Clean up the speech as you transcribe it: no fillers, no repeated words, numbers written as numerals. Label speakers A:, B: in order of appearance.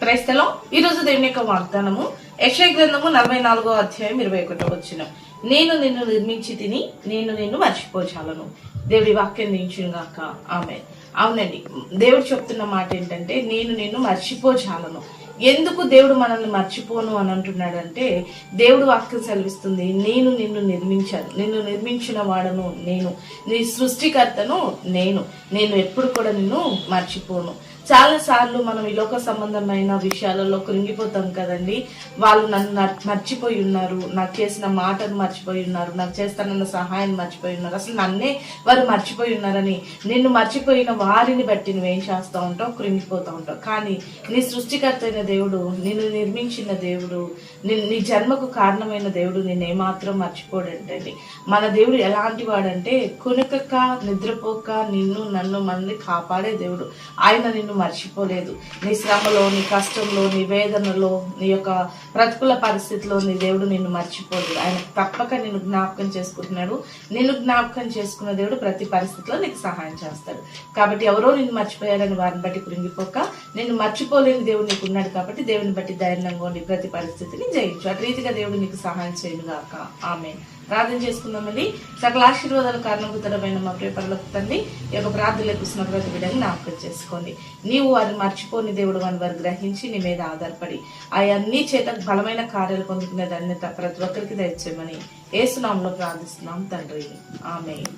A: క్రైస్తలో ఈ రోజు దేవుని యొక్క వాగ్దానము యెషయా గ్రంథము 44వ అధ్యాయం 21వ వచనం. నేను నిన్ను నిర్మించి తిని నేను నిన్ను మర్చిపోచాలను. దేవుడి వాక్యం దించుగాక. ఆమేన్. అవునండి, దేవుడు చెప్తున్న మాట ఏంటంటే నేను నిన్ను మర్చిపోచాలను. ఎందుకు దేవుడు మనల్ని మర్చిపోను అని అంటున్నాడంటే, దేవుడు వాక్యం సెలవిస్తుంది, నేను నిన్ను నిర్మించాను, నిన్ను నిర్మించిన వాడను నేను, నీ సృష్టికర్తను నేను ఎప్పుడు కూడా నిన్ను మర్చిపోను. చాలా సార్లు మనం ఈ లోక సంబంధమైన విషయాలలో కృంగిపోతాం కదండి. వాళ్ళు నన్ను మర్చిపోయి ఉన్నారు, నాకు చేసిన మాటను మర్చిపోయి ఉన్నారు, నాకు చేస్తానన్న సహాయాన్ని మర్చిపోయి ఉన్నారు, అసలు నన్నే వారు మర్చిపోయి ఉన్నారని నిన్ను మర్చిపోయిన వారిని బట్టి నువ్వేం చేస్తూ ఉంటావు, కృంగిపోతూ ఉంటావు. కానీ నీ సృష్టికర్త అయిన దేవుడు, నిన్ను నిర్మించిన దేవుడు, నీ జన్మకు కారణమైన దేవుడు నిన్నేమాత్రం మర్చిపోడంటండి. మన దేవుడు ఎలాంటి వాడంటే, కునుకక నిద్రపోక నిన్ను నన్ను మనల్ని కాపాడే దేవుడు. ఆయన నిన్ను మర్చిపోలేదు. నీ శ్రమలో, నీ కష్టంలో, నీ వేదనలో, నీ యొక్క ప్రతికూల పరిస్థితిలో నీ దేవుడు నిన్ను మర్చిపోలేదు. ఆయన తప్పక నిన్ను జ్ఞాపకం చేసుకుంటున్నాడు. నిన్ను జ్ఞాపకం చేసుకున్న దేవుడు ప్రతి పరిస్థితిలో నీకు సహాయం చేస్తాడు. కాబట్టి ఎవరో నిన్ను మర్చిపోయారని వారిని బట్టి కృంగిపోక, నిన్ను మర్చిపోలేని దేవుడు నీకు ఉన్నాడు కాబట్టి దేవుని బట్టి ధైర్యంగా ఉండి ప్రతి పరిస్థితిని జయించు. అటు రీతిగా దేవుడు నీకు సహాయం చేయనుగాక. ఆమేన్. ప్రార్థన చేసుకుందామండి. సకల ఆశీర్వాదాల కారణభూతమైన మా ప్రియ పరలోక తండ్రి, ఈ యొక్క ప్రార్థనలకు ఇస్తున్న ప్రతి బిడ్డని జ్ఞాపకం చేసుకోండి. నీవు వారిని మర్చిపోని దేవుడు అని వారు గ్రహించి నీ మీద ఆధారపడి అన్ని చేత బలమైన కార్యాలు పొందుకునే ధన్యత ప్రతి ఒక్కరికి దయచేయమని యేసు నామములో ప్రార్థిస్తున్నాం తండ్రి. ఆమేన్.